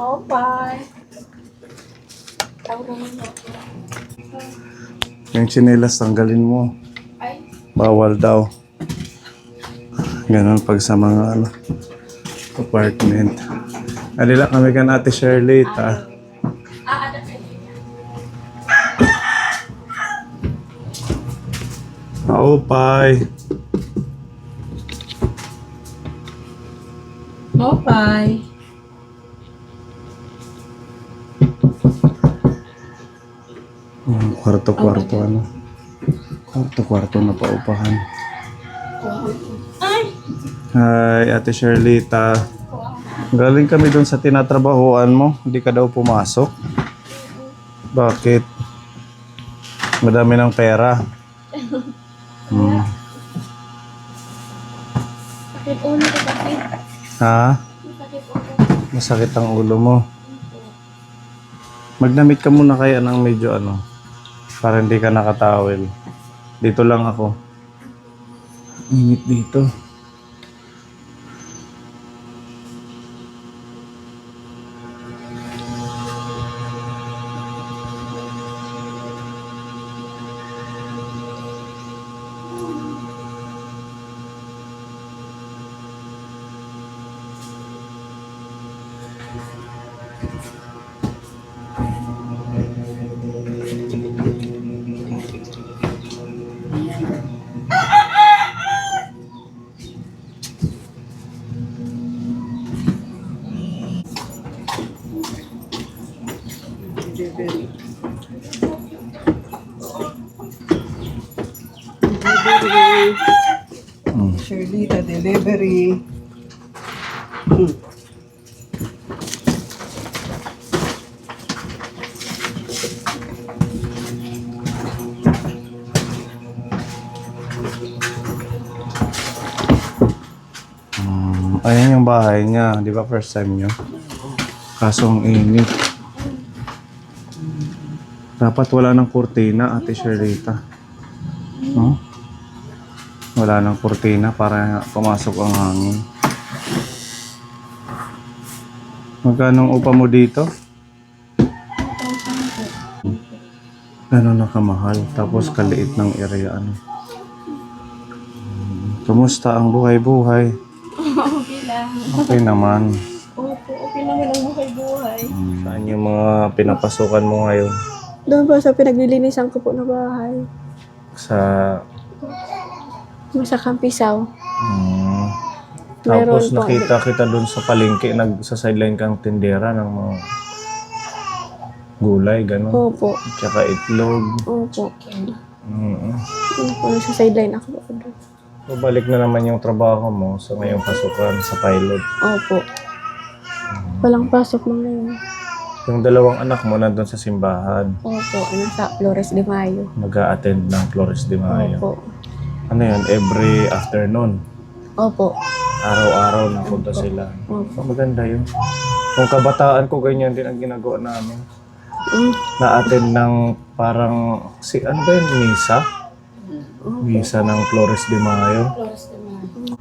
Bye. Tawag mo. Yung tsinelas, tanggalin mo. Ay. Bawal daw. Ganun pag sa mga apartment. Alila kami kan Ate Shirley, ta. Ano kayo? Maupay. Bye. Kwarto-kwarto ano. Kwarto-kwarto na paupahan. Ay. Hi, Ate Shirley, ta. Galing kami dun sa tinatrabahoan mo. Hindi ka daw pumasok. Bakit? Madami ng pera. Sakit ulo ko kasi. Ha? Sakit ulo. Masakit ang ulo mo. Magnamit ka muna kaya ng medyo ano. Para hindi ka nakatawel. Dito lang ako. Init dito. Shirlita delivery. Ayan yung bahay niya. Di ba first time nyo? Kaso ang init. Dapat wala ng kurtina, Ate Shirlita. No? Wala ng kurtina para pumasok ang hangin. Magkano ang upa mo dito? Gano'n na kamahal. Tapos kaliit ng area. Ano. Kumusta ang buhay-buhay? Okay lang. Okay naman. Opo, okay naman ang buhay-buhay. Saan yung mga pinapasukan mo ngayon? Doon po sa pinaglilinisan ko po na bahay. Sa... Sa Campisaw. Tapos Meron po. nakita kita doon sa palengke, nagsa-sideline kang tindera ng mga gulay, gano'n. Opo. Tsaka itlog. Opo. Yun po, nasa sideline ako po doon. So, balik na naman yung trabaho mo sa ngayong pasukan sa pilot. Opo. Walang pasok mo ngayon. Yung dalawang anak mo nandun sa simbahan. Opo, sa Flores de Mayo. Nag-a-attend ng Flores de Mayo. Opo. Ano yun? Every afternoon. Opo. Araw-araw napunta sila. Opo. Maganda yun. Kung kabataan ko, ganyan din ang ginagawa namin. Na-attend ng parang, ano ba yun? Misa? Misa ng Flores de Mayo. Flores de Mayo.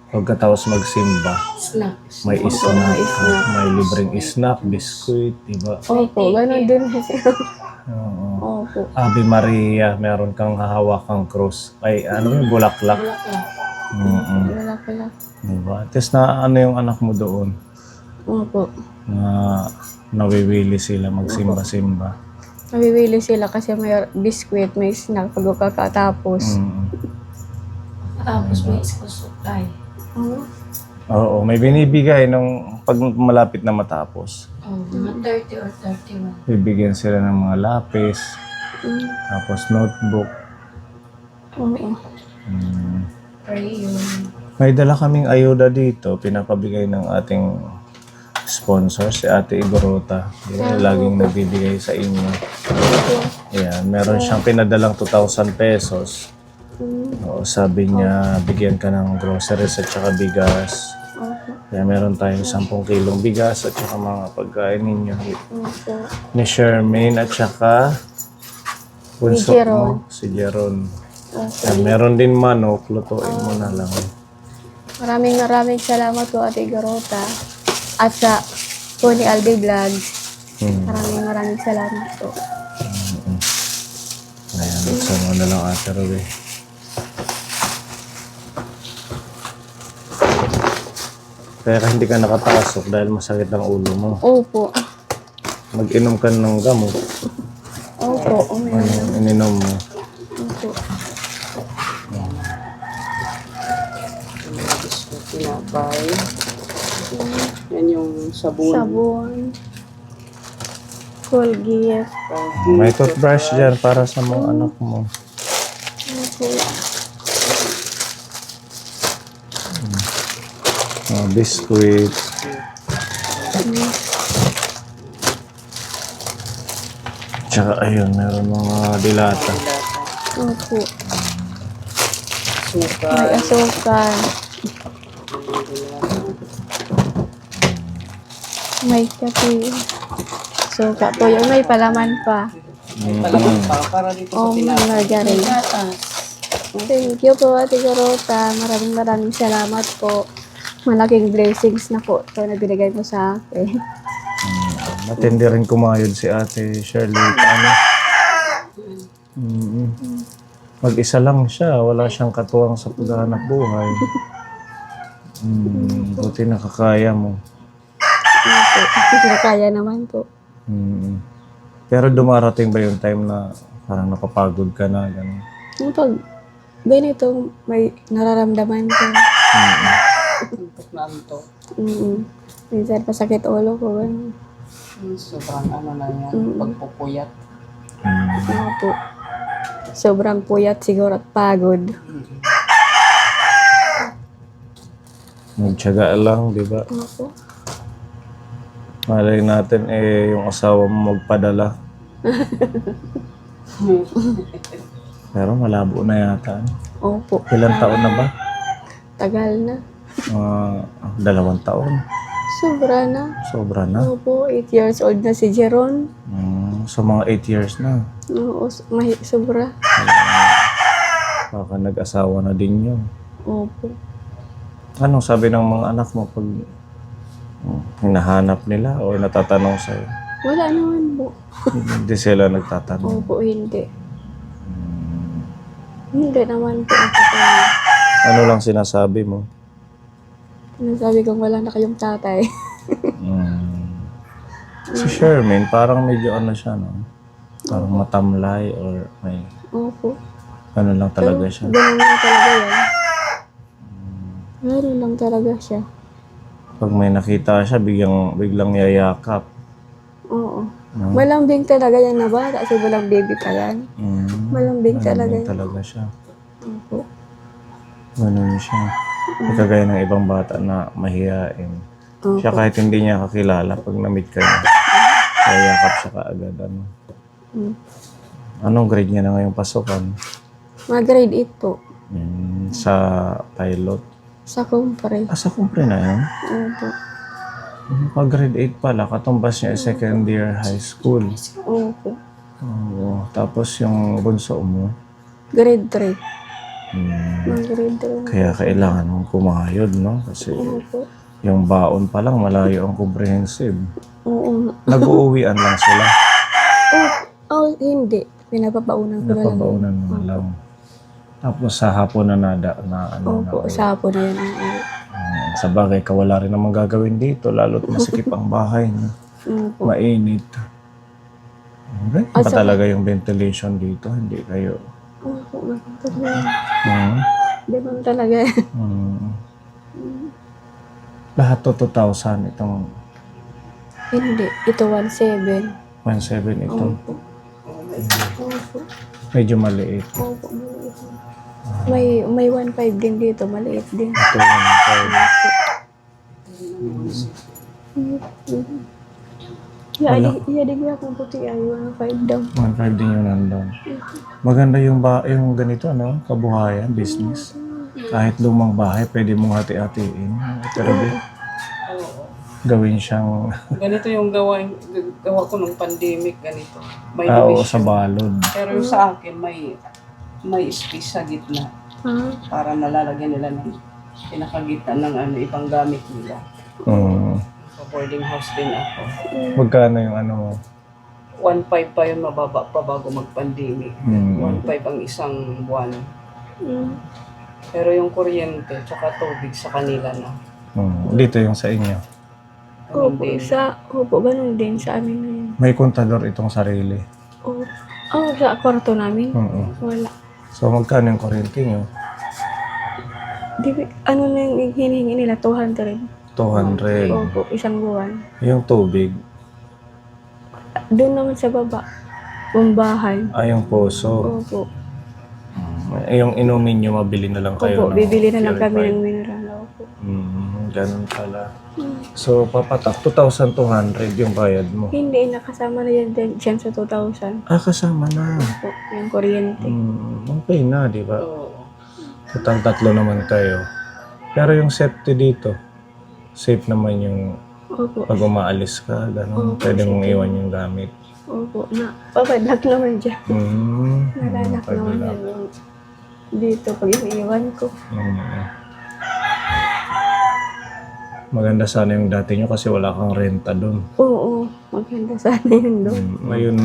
Pagkatapos magsimba, Snacks. may Opo, snack, may snack. may libreng snack, biskuit, diba? Opo, gano'n din. Oo. Opo. Ave Maria, meron kang hahawakang cross. Ay, ano yung bulaklak? Wala pala. Diba? Tapos na ano yung anak mo doon? Opo. Na nawiwili sila magsimba-simba. Nabiwili sila kasi may biskuit, may snack pag kakatapos. Tapos may school supply. Oo, may binibigay nung pag malapit na matapos. Mga 30 or 31. Bibigyan sila ng mga lapis, tapos notebook. Oo. Pray yun. May dala kaming ayuda dito, pinapabigay ng ating sponsor, si Ate Igorota. Yan, laging nagbibigay sa inyo. Ayan, meron siyang pinadalang 2,000 pesos. Oo, sabi niya, bigyan ka ng groceries at saka bigas. Kaya meron tayong 10 kilong bigas at saka mga pagkain ninyo. Ni Shermaine at saka bunso mo, si Jeron. Yan, meron din manok, lutuin mo na lang. Maraming salamat po Ate Garota. At sa po ni Aldi Vlogs. Hmm. Maraming salamat po. Ayan, buksan mo na lang Ate Ruby. Kaya ka hindi ka nakapasok dahil masakit ang ulo mo. Opo. Mag-inom ka ng gamot. Opo. Ano, ininom mo. Opo. Tinapay. Yan yung sabon. Sabon. Colgate. May toothbrush dyan para sa mga anak mo. Opo. Biscuit. Tsaka ayun, meron mga dilata. Opo. Suka. May asukal. May kape. Suka po yun. May palaman pa. Palaman pa para dito sa Oh, may tinapay. margarine. Gatas. Thank you po, Ate Garota. Maraming salamat po. Malaking blessings na po ito na binigay mo sa akin. Matindi rin kumayod si Ate Shirley. Ano? Mag-isa lang siya. Wala siyang katuwang sa paghahanap buhay. Buti nakakaya mo. Opo. Kaya naman po. Pero dumarating ba yung time na parang napapagod ka na? Ganun? Yung pag ganito, may nararamdaman ko. Antok na antok. Minsan pasakit ulo ko. Ganun. Sobrang ano na yan. Pagpupuyat. Opo. Sobrang puyat siguro at pagod. Magtiyaga lang, di ba? Opo. Malay natin yung asawa mo magpadala. Pero malabo na yata. Opo. Ilang taon na ba? Tagal na. 2 taon. Sobra na. Sobra na. Opo, 8 years old na si Jeron. So mga 8 years na. Oo, sobra. Baka nag-asawa na din yun. Opo. Anong sabi ng mga anak mo pag hinahanap nila o natatanong sa'yo? Wala naman po. Hindi sila nagtatanong. Opo, hindi. Hindi naman po ang tatay. Ano lang sinasabi mo? Nasabi kong wala na kayong tatay. Si Shermaine, parang medyo ano siya, no? Parang matamlay or may Opo. ano lang talaga siya. Ganun lang talaga yan. Ganun lang talaga siya. Pag may nakita siya, biglang yayakap. Oo. Malambing talaga yan na bata kasi walang baby pa yan. Malambing talaga yan. Talaga siya. Opo. Ganun siya. Hindi kagaya ng ibang bata na mahihain. Opo. Siya kahit hindi niya kakilala, pag na-meet ka niya, yayakap siya kaagad. Ano. Anong grade niya na ngayong pasukan? Mga grade 8 po. Sa pilot. Sa kumpare. Sa kumpre na yan? Opo. Pag grade 8 pala, katumbas niya second year high school. Opo. Oo. Tapos yung bunso mo, Grade 3. Mga grade 3. kaya kailangan mong kumayod, no? Kasi Opo. yung baon pa lang, malayo ang comprehensive. Oo. Nag-uuwian lang sila. Oh, hindi. Pinapapaunan ko na lang. Napabaunan mo na lang. Tapos sa hapon na ano Opo, na. sa hapon na yan. Sa bagay, wala rin namang gagawin dito, lalo't masikip ang bahay. No? Opo. Mainit. Okay. Pa talaga yung ventilation dito, hindi kayo. Opo, ganun talaga. Ganun talaga yan. Lahat to 2,000 itong Hindi. Ito 1.7. 1,700 ito. Opo. Opo. Medyo maliit. Opo. May 1.5 din dito. Maliit din. Ito 1,500. Yadig na akong puti ay 1.5 daw. 1,500 din yung nandun. Maganda yung ganito, no? Kabuhayan, business. Kahit lumang bahay, pwede mong hati-hatiin. Pero gawin siyang Ganito yung gawa ko nung pandemic, ganito. May oo, division. sa balod. Pero yung sa akin, may space sa gitna. Para nalalagyan nila ng pinakagitna ng ibang gamit nila. Mm. So, Naka-boarding house din ako. Magkano yung ano mo? 1.5 pa yun, mababa pa bago mag-pandemic. Mm. 1.5 ang isang buwan. Mm. Pero yung kuryente, tsaka tubig sa kanila na. Dito yung sa inyo. Ganun Opo, ganun din sa amin ngayon. May kontador itong sarili. Sa kwarto namin? Mm. Wala. So magkano yung kuryente nyo? Ano na yung hinihingi nila? 200. 200. Opo, isang buwan. Yung tubig, Doon naman sa baba. Yung bahay. yung poso. Opo. Yung inumin nyo, mabili na lang kayo. Opo, bibili na lang kami purified. ng mineral. Opo. Ganun pala. So, papatak, 2,200 yung bayad mo. Hindi, nakasama na yan dyan sa 2,000. Kasama na. Opo, yung kuryente. Okay na, di ba? Oo. Total 3 naman kayo. Pero yung safety dito, safe naman yung Opo. pag umaalis ka, gano'n. Opo, Pwede mong safe. iwan yung gamit. Opo, papadak naman dyan. Naladak Pag naman wala. yan yung dito pag iniiwan ko. Maganda sana yung dati nyo kasi wala kang renta doon. Oo, maganda sana yun doon. Ngayon,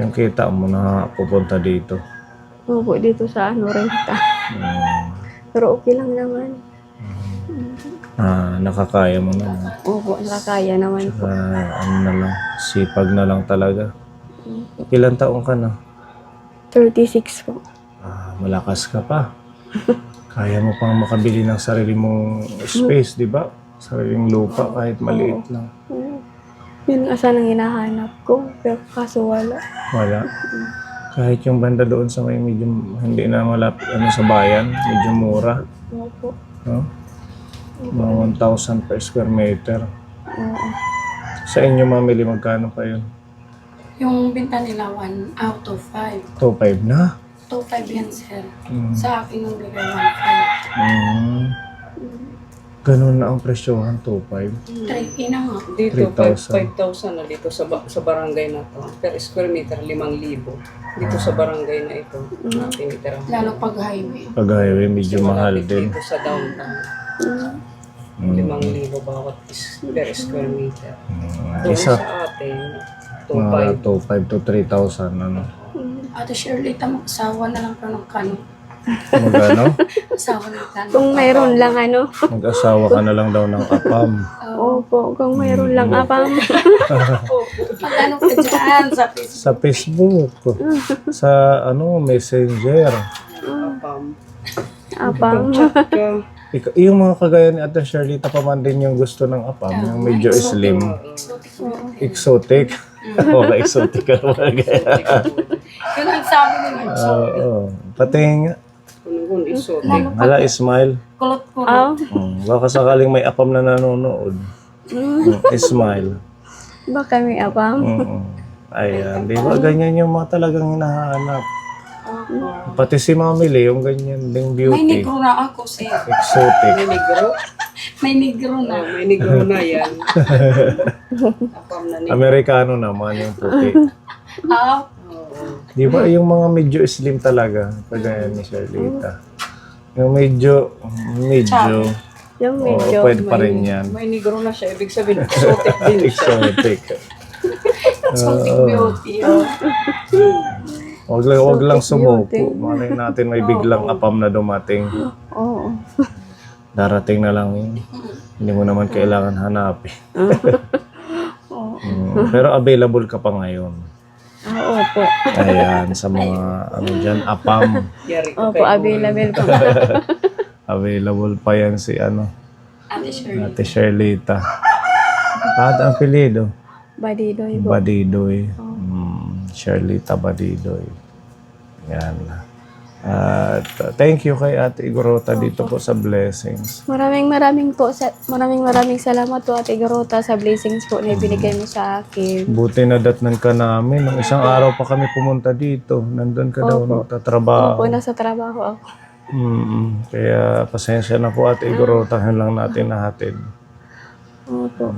yung kita mo na pupunta dito. Opo, dito sa renta. Pero okay lang naman. Nakakaya mo na. Opo, nakakaya naman po. Ano na lang, sipag na lang talaga. Ilan taong ka na? 36 po. Malakas ka pa. Kaya mo pang makabili ng sarili mong space, di ba? Sariling lupa kahit maliit lang. Yun nga sanang hinahanap ko, pero kaso wala. Wala. Kahit yung banda doon sa may medyo hindi na malapit sa bayan, medyo mura. Opo. No? Mga 1,000 per square meter. Oo. Sa inyo mamili, magkano pa yun? Yung binta nila 1 out of 5. 2,500 na. 2.5 yan, sir. Sa akin yung bigay 1.5. Ganun na ang presyohan, 2,500. 3K na nga. Dito, 3,000. 5,000 na dito sa barangay na to. Per square meter, 5,000. Dito sa barangay na ito, na tinitirahan. Lalo pag highway. Pag highway, medyo Kasi mahal malapit din. Dito sa downtown, 5,000 bawat per square meter. Doon Isa, sa atin, mga 2,500. 2,500 to 3,000, ano. Ate Shirley, mag-asawa na lang ka ng kano. Magano? Asawa ng kano. Kung mayroon lang Mag-asawa ka na lang daw ng kapam. Opo, kung mayroon lang apam. Magkano ka dyan sa Facebook? Sa Facebook, sa Messenger. Apam. Yung mga kagaya ni Ate Shirley, tapaman din yung gusto ng apam, yung medyo slim. Exotic. Exotic ka Yun ang sabi nila. Oo. Pating, Kung iso. hala, smile. Kulot-kulot. Baka sakaling may apam na nanonood. Smile. Baka may apam. Ayan, di ba? Ganyan yung mga talagang hinahanap. Pati si Mami Le, yung ganyan ding May beauty. negro na ako, sir. Exotic. May negro? May negro na. May negro na yan. Apam na negro. Amerikano naman yung puti. Di ba yung mga medyo slim talaga, kagaya ni Charlita. Yung medyo, Yung medyo. pwede pa rin yan. May negro na siya. Ibig sabihin, exotic din siya. Exotic. Exotic beauty. Wag lang sumuko. beauty. Malay natin may biglang apam na dumating. Oo. Darating na lang yun. Hindi mo naman kailangan hanapin. Pero available ka pa ngayon. Opo. Ayan, sa mga dyan, apam. Yari ka Opo, kay available po. Available pa yan si Ate Shirley. Ate Shirlita. Ang apelido? Badidoy po. Badidoy. Shirlita Badidoy. Yan. At thank you kay Ate Igorota dito po sa Blessings. Maraming salamat po Ate Garota sa blessings po na ibinigay mo sa akin. Buti na datnan ka namin. Nung isang araw pa kami pumunta dito. Nandun ka daw nagtatrabaho. Opo, nasa trabaho ako. Kaya pasensya na po Ate Igorota. Yun lang natin nahatid. Opo.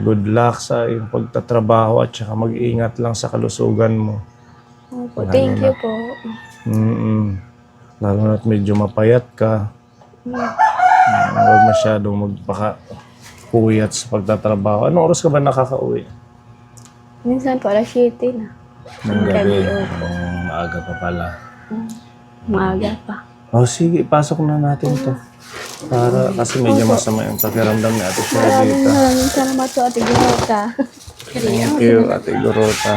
Good luck sa iyong pagtatrabaho at saka mag-iingat lang sa kalusugan mo. Opo. Thank you po. Lalo na't medyo mapayat ka. Huwag masyadong puyat sa pagtatrabaho. Anong oras ka ba nakakauwi? Minsan po, alas 7 na. Ng Gabi, gabi. opo. Maaga pa pala. Maaga pa. Oh, sige, pasok na natin to. Para, kasi medyo masama yung pakiramdam ni Ate Maraming Shelita. maraming salamat po, Ate Gorota. Thank you, Ate Gorota.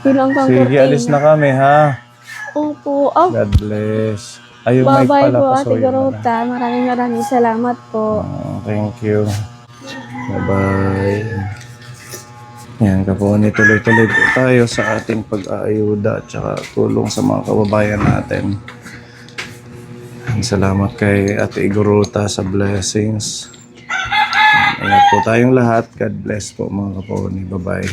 Bilang pang Sige, alis na kami, ha? Opo. Oh, God bless. Ay, yung mic bye-bye pala, po, Ate pasuyin mo na. Gorota. Maraming salamat po. Thank you. Bye-bye. Yan, kaponi, tuloy-tuloy po tayo sa ating pag-aayuda at saka tulong sa mga kababayan natin. Salamat kay Ate Igorota sa blessings. Ingat po tayong lahat. God bless po mga kaponi. Bye-bye.